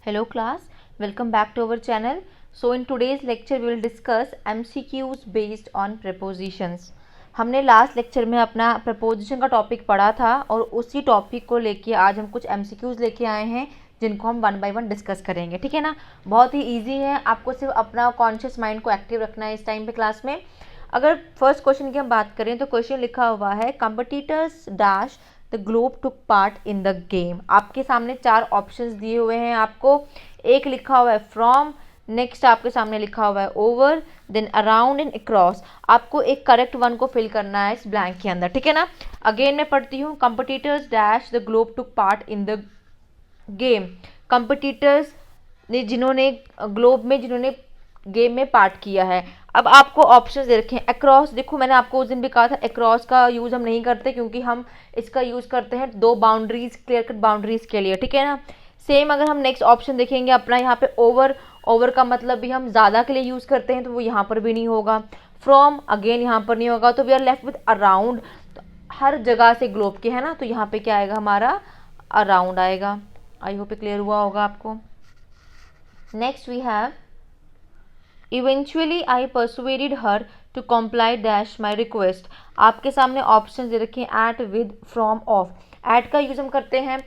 Hello class, welcome back to our channel. So in today's lecture we will discuss MCQs based on prepositions. हमने last lecture में अपना preposition का topic पढ़ा था और उसी टॉपिक को लेके आज हम कुछ MCQs लेके आए हैं जिनको हम वन बाय वन डिस्कस करेंगे, ठीक है ना। बहुत ही इजी है, आपको सिर्फ अपना कॉन्शियस माइंड को एक्टिव रखना है इस टाइम पे क्लास में। अगर फर्स्ट क्वेश्चन की हम बात करें तो क्वेश्चन लिखा हुआ है competitors dash the globe took part in the game. आपके सामने चार ऑप्शंस दिए हुए हैं आपको। एक लिखा हुआ है फ्रॉम, नेक्स्ट आपके सामने लिखा हुआ है over, then around and across. आपको एक करेक्ट वन को फिल करना है इस ब्लैंक के अंदर, ठीक है ना। अगेन मैं पढ़ती हूँ, competitors dash the globe took part in the game. Competitors ने जिन्होंने ग्लोब में जिन्होंने गेम में पार्ट किया है। अब आपको ऑप्शंस दे रखे हैं। अक्रॉस, देखो मैंने आपको उस दिन भी कहा था अक्रॉस का यूज़ हम नहीं करते क्योंकि हम इसका यूज़ करते हैं दो बाउंड्रीज, क्लियर कट बाउंड्रीज के लिए, ठीक है ना। सेम अगर हम नेक्स्ट ऑप्शन देखेंगे अपना यहाँ पे ओवर, ओवर का मतलब भी हम ज़्यादा के लिए यूज़ करते हैं तो वो यहाँ पर भी नहीं होगा। फ्रॉम अगेन यहाँ पर नहीं होगा, तो we are left with around. हर जगह से ग्लोब के है ना, तो यहाँ पे क्या आएगा हमारा अराउंड आएगा। आई होप क्लियर हुआ होगा आपको। Next we have eventually I persuaded her to comply dash my request. आपके सामने ऑप्शन दे रखे हैं at, with, from, of. At का यूज़ हम करते हैं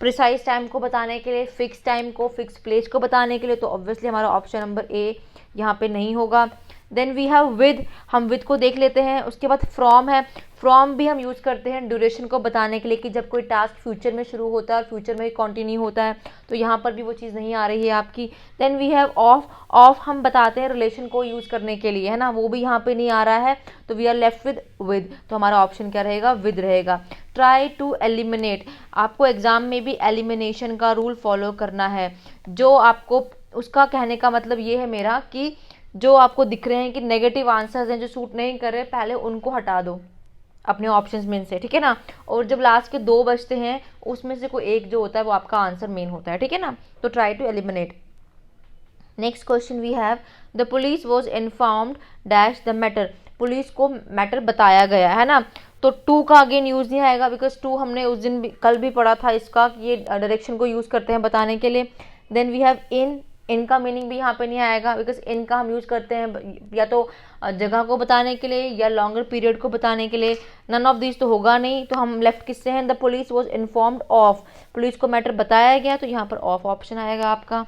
प्रिसाइज टाइम को बताने के लिए, फिक्स टाइम को, फिक्स प्लेस को बताने के लिए, तो ऑब्वियसली हमारा ऑप्शन नंबर ए यहाँ पे नहीं होगा। देन वी हैव विद, हम विद को देख लेते हैं। उसके बाद फ्रॉम है, फ्रॉम भी हम यूज़ करते हैं ड्यूरेशन को बताने के लिए कि जब कोई टास्क फ्यूचर में शुरू होता है और फ्यूचर में कंटिन्यू होता है, तो यहाँ पर भी वो चीज़ नहीं आ रही है आपकी। Then we have of, of हम बताते हैं रिलेशन को यूज़ करने के लिए, है ना, वो भी यहाँ पे नहीं आ रहा है, तो वी आर लेफ्ट विद, तो हमारा ऑप्शन क्या रहेगा, विद रहेगा। ट्राई टू एलिमिनेट, आपको एग्जाम में भी एलिमिनेशन का रूल फॉलो करना है। जो आपको, उसका कहने का मतलब ये है मेरा कि जो आपको दिख रहे हैं कि नेगेटिव आंसर्स हैं जो सूट नहीं कर रहे, पहले उनको हटा दो अपने ऑप्शंस में से, ठीक है ना। और जब लास्ट के दो बचते हैं उसमें से कोई एक जो होता है वो आपका आंसर मेन होता है, ठीक है ना। तो try to eliminate. Next question we have the police was informed dash the matter. Police को मैटर बताया गया है ना, तो टू का अगेन यूज़ नहीं आएगा बिकॉज टू हमने उस दिन भी, कल भी पढ़ा था इसका कि ये डायरेक्शन को यूज़ करते हैं बताने के लिए। देन वी हैव इन, इनका मीनिंग भी यहाँ पे नहीं आएगा बिकॉज इनका हम यूज़ करते हैं या तो जगह को बताने के लिए या लॉन्गर पीरियड को बताने के लिए। नन ऑफ दिस तो होगा नहीं, तो हम लेफ्ट किससे हैं, the police was informed of, police को मैटर बताया गया, तो यहाँ पर ऑफ ऑप्शन आएगा आपका।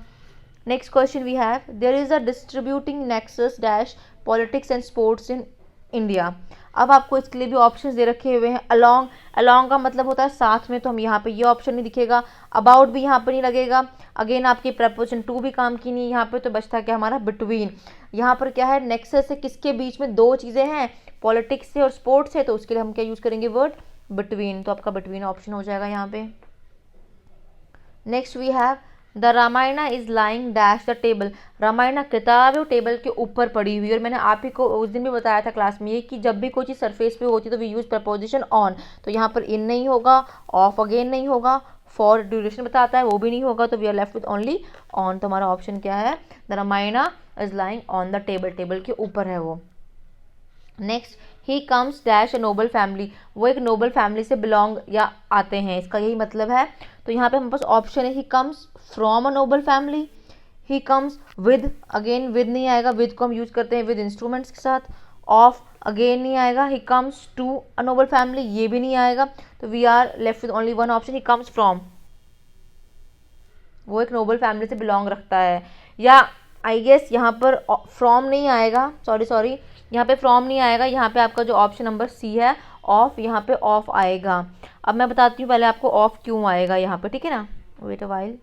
Next question we have there is a distributing nexus dash politics and sports in India. अब आपको इसके लिए भी ऑप्शंस दे रखे हुए हैं। अलोंग, अलोंग का मतलब होता है साथ में, तो हम यहाँ पे ये ऑप्शन नहीं दिखेगा। अबाउट भी यहाँ पर नहीं लगेगा। अगेन आपकी प्रपोजिशन टू भी काम की नहीं यहाँ पे, तो बचता क्या हमारा बिटवीन। यहाँ पर क्या है, नेक्सस से किसके बीच में दो चीज़ें हैं, पॉलिटिक्स से और स्पोर्ट्स से, तो उसके लिए हम क्या यूज़ करेंगे, वर्ड बिटवीन, तो आपका बिटवीन ऑप्शन हो जाएगा यहाँ पे। Next we have the Ramayana is lying dash the table. Ramayana किताब है वो टेबल के ऊपर पड़ी हुई है, और मैंने आप ही को उस दिन भी बताया था क्लास में ये कि जब भी कोई चीज़ सरफेस पे होती है तो वी यूज़ प्रपोजिशन ऑन, तो यहाँ पर इन नहीं होगा, ऑफ अगेन नहीं होगा, फॉर ड्यूरेशन बताता है वो भी नहीं होगा, तो we are left with only on. तो हमारा ऑप्शन क्या है, the Ramayana is lying on the table, table के ऊपर है वो। Next he comes dash a noble family, वो एक नोबल फैमिली से बिलोंग या आते हैं, इसका यही मतलब है। तो यहाँ पे हमारे पास ऑप्शन है ही comes from a noble family, he comes with, again with नहीं आएगा, विद को हम यूज़ करते हैं विद इंस्ट्रूमेंट्स के साथ। ऑफ अगेन नहीं आएगा, he comes to a noble family, ये भी नहीं आएगा, तो we are left with only one option, he comes from, वो एक नोबल फैमिली से बिलोंग रखता है। या आई गेस यहाँ पर फ्रॉम नहीं आएगा, सॉरी यहाँ पे फ्रॉम नहीं आएगा, यहाँ पे आपका जो ऑप्शन नंबर सी है ऑफ, यहाँ पे ऑफ आएगा। अब मैं बताती हूँ पहले आपको ऑफ क्यों आएगा यहाँ पे, ठीक है ना। वेट अ वाइल,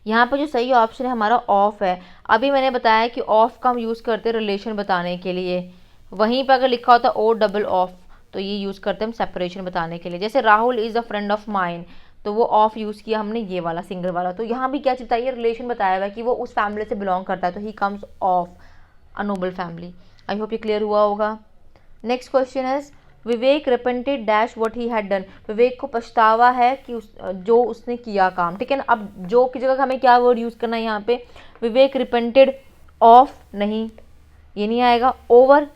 यहाँ पे जो सही ऑप्शन है हमारा ऑफ है। अभी मैंने बताया कि ऑफ का हम यूज़ करते हैं रिलेशन बताने के लिए, वहीं पर अगर लिखा होता ओ डबल ऑफ तो ये यूज़ करते हैं हम सेपरेशन बताने के लिए। जैसे Rahul is a friend of mine, तो वो ऑफ यूज़ किया हमने ये वाला सिंगल वाला, तो यहाँ भी क्या चीज़ बताइए, रिलेशन बताया हुआ है कि वो उस फैमिली से बिलोंग करता है, तो he comes of a noble family. I hope ये क्लियर हुआ होगा। Next question is Vivek repented dash what he had done. Vivek को पछतावा है कि जो उसने किया काम, ठीक है ना। अब जो की जगह हमें क्या वर्ड यूज़ करना है यहाँ पे, विवेक रिपेंटेड ऑफ नहीं, ये नहीं आएगा। ओवर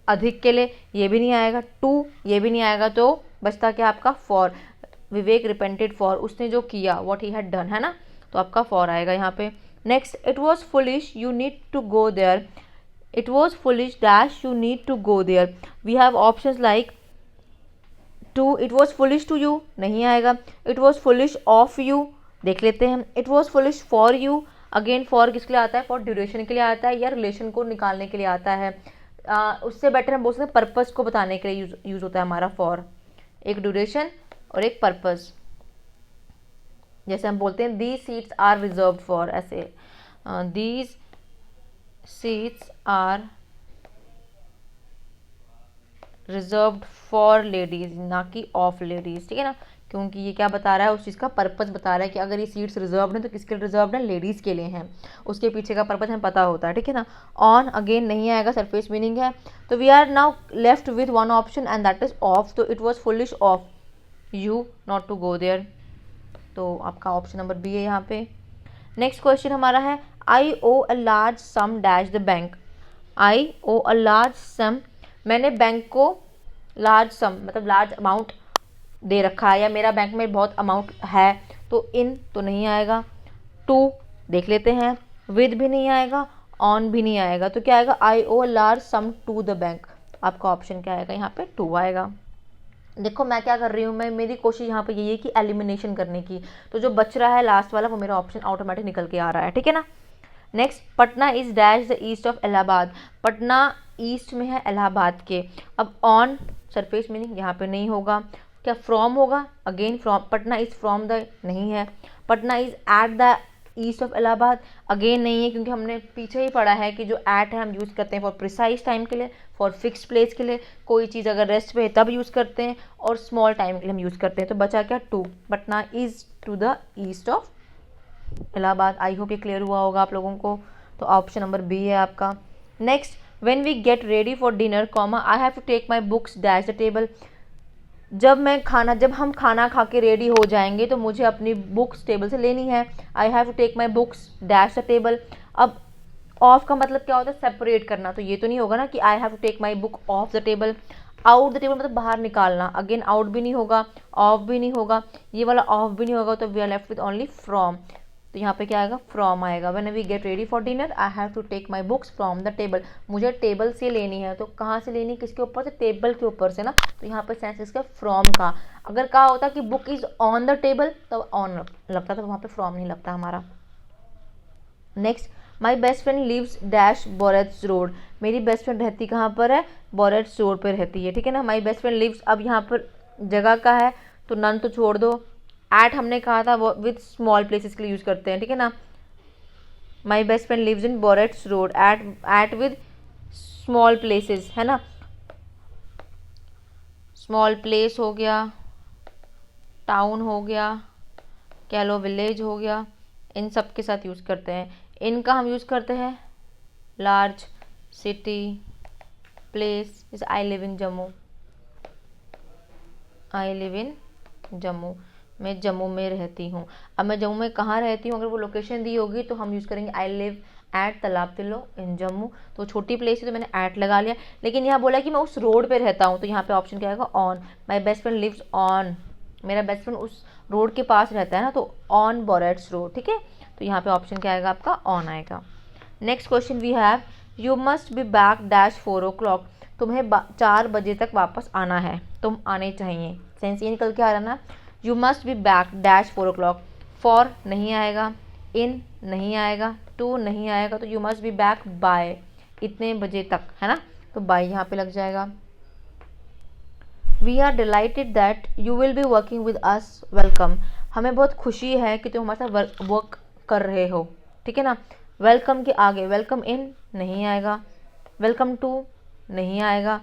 अधिक के लिए ये भी नहीं आएगा, टू ये भी नहीं आएगा, तो बचता क्या आपका फॉर, विवेक रिपेंटेड फॉर, उसने जो किया, व्हाट ही हैड डन, है ना। तो आपका फॉर आएगा यहाँ पे। Next, it was foolish you need to go there, it was foolish dash you need to go there. We have options like to, it was foolish to you नहीं आएगा, it was foolish of you देख लेते हैं, it was foolish for you, again for किसके लिए आता है, for duration के लिए आता है या रिलेशन को निकालने के लिए आता है। उससे बेटर हम बोल सकते हैं पर्पस को बताने के लिए यूज होता है हमारा फॉर, एक ड्यूरेशन और एक पर्पस। जैसे हम बोलते हैं these seats are reserved for, ऐसे these seats are reserved for ladies, ना कि ऑफ लेडीज, ठीक है ना, क्योंकि ये क्या बता रहा है, उस चीज़ का पर्पस बता रहा है कि अगर ये सीट्स रिजर्व्ड हैं तो किसके लिए रिजर्व्ड है, लेडीज़ के लिए हैं, उसके पीछे का पर्पस हमें पता होता है, ठीक है ना। ऑन अगेन नहीं आएगा, सरफेस मीनिंग है, तो we are now left with one option and that is of, तो it was foolish of you not to go there, तो आपका ऑप्शन नंबर बी है यहाँ पे। नेक्स्ट क्वेश्चन हमारा है, I owe a large sum dash the bank, I owe a large sum, मैंने bank को लार्ज सम मतलब लार्ज अमाउंट दे रखा है या मेरा बैंक में बहुत अमाउंट है, तो इन तो नहीं आएगा, टू देख लेते हैं, विद भी नहीं आएगा, ऑन भी नहीं आएगा, तो क्या आएगा, I owe large sum to the bank, आपका ऑप्शन क्या आएगा यहाँ पे, टू आएगा। देखो मैं क्या कर रही हूँ, मैं मेरी कोशिश यहाँ पे यही है कि एलिमिनेशन करने की, तो जो बच रहा है लास्ट वाला वो मेरा ऑप्शन ऑटोमेटिक निकल के आ रहा है, ठीक है ना। Next, Patna is dash the east of Allahabad, Patna east में है इलाहाबाद के, अब ऑन सरफेस मीनिंग यहाँ पे नहीं होगा, क्या फ्रॉम होगा, again from, Patna is from the नहीं है, Patna is at the east of Allahabad again नहीं है, क्योंकि हमने पीछे ही पढ़ा है कि जो एट है हम यूज़ करते हैं फॉर प्रिसाइज टाइम के लिए, फॉर फिक्स प्लेस के लिए, कोई चीज़ अगर रेस्ट पे है तब यूज़ करते हैं, और स्मॉल टाइम के लिए हम यूज़ करते हैं, तो बचा क्या, to, Patna is to the east of Allahabad. I hope ये क्लियर हुआ होगा आप लोगों को, तो ऑप्शन नंबर बी है आपका। Next, when we get ready for dinner comma I have to take my books dash the table, जब हम खाना खा के रेडी हो जाएंगे तो मुझे अपनी बुक्स टेबल से लेनी है, I have to take my books dash the table. अब ऑफ का मतलब क्या होता है, सेपरेट करना, तो ये तो नहीं होगा ना कि I have to take my book off the table, out the table मतलब बाहर निकालना, अगेन आउट भी नहीं होगा, ऑफ भी नहीं होगा, ये वाला ऑफ भी नहीं होगा, तो we are left with only from, तो यहाँ पे क्या आएगा, फ्रॉम आएगा। When we get ready for dinner I have to take my books from the table, मुझे टेबल से लेनी है, तो कहाँ से लेनी, किसके ऊपर से, टेबल के ऊपर से ना, तो यहाँ पे सेंस इसका फ्रॉम का, अगर कहा होता कि book is on the table तब ऑन लगता, तो वहाँ पे फ्रॉम नहीं लगता हमारा। Next, my best friend lives dash Borets road, मेरी बेस्ट फ्रेंड रहती कहाँ पर है, बोरेट्स रोड पर रहती है, ठीक है ना। माई बेस्ट फ्रेंड लिव्स, अब यहाँ पर जगह का है तो नन तो छोड़ दो, एट हमने कहा था वो विद स्मॉल प्लेसेस के लिए यूज़ करते हैं, ठीक है ना। My best friend lives in Borets road, at with small places है ना, स्मॉल प्लेस हो गया, टाउन हो गया, कह लो विलेज हो गया, इन सब के साथ यूज़ करते हैं। इनका हम यूज़ करते हैं लार्ज सिटी प्लेस, जैसे I live in Jammu, I live in Jammu, मैं जम्मू में रहती हूँ। अब मैं जम्मू में कहाँ रहती हूँ, अगर वो लोकेशन दी होगी तो हम यूज़ करेंगे आई लिव एट तालाब तिल्लो इन जम्मू, तो छोटी प्लेस है तो मैंने एट लगा लिया, लेकिन यहाँ बोला कि मैं उस रोड पे रहता हूँ, तो यहाँ पे ऑप्शन क्या आएगा, on, my best friend lives on, मेरा बेस्ट फ्रेंड उस रोड के पास रहता है ना, तो ऑन बोरेट्स रोड, ठीक है, तो यहाँ पे ऑप्शन क्या आएगा आपका, ऑन आएगा। Next question we have, you must be back dash 4 o'clock, तुम्हें 4 बजे तक वापस आना है, तुम आने चाहिए, सेंस ये निकल के आ रहा ना, you must be back dash 4 o'clock, for नहीं आएगा, इन नहीं आएगा, टू नहीं आएगा, तो you must be back by, इतने बजे तक है ना, तो बाय यहाँ पे लग जाएगा। We are delighted that you will be working with us, welcome, हमें बहुत खुशी है कि तुम हमारे साथ वर्क कर रहे हो, ठीक है ना। वेलकम के आगे वेलकम इन नहीं आएगा, वेलकम टू नहीं आएगा,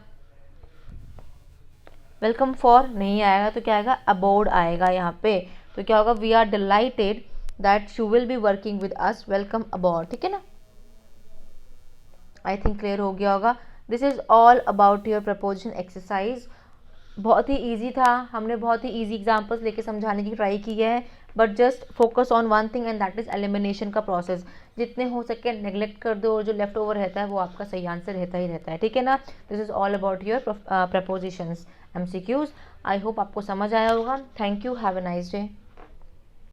वेलकम फॉर नहीं आएगा, तो क्या आएगा, अबोर्ड आएगा यहाँ पे, तो क्या होगा, we are delighted that you will be working with us, welcome aboard, ठीक है ना। आई थिंक क्लियर हो गया होगा। This is all about your proposition exercise, बहुत ही ईजी था, हमने बहुत ही ईजी एग्जाम्पल्स लेके समझाने की ट्राई की है, but just focus on one thing and that is elimination का प्रोसेस, जितने हो सके नेग्लेक्ट कर दो, और जो लेफ्ट ओवर रहता है वो आपका सही आंसर रहता ही रहता है, ठीक है ना। This is all about your propositions MCQs। I hope आपको समझ आया होगा। Thank you, have a nice day.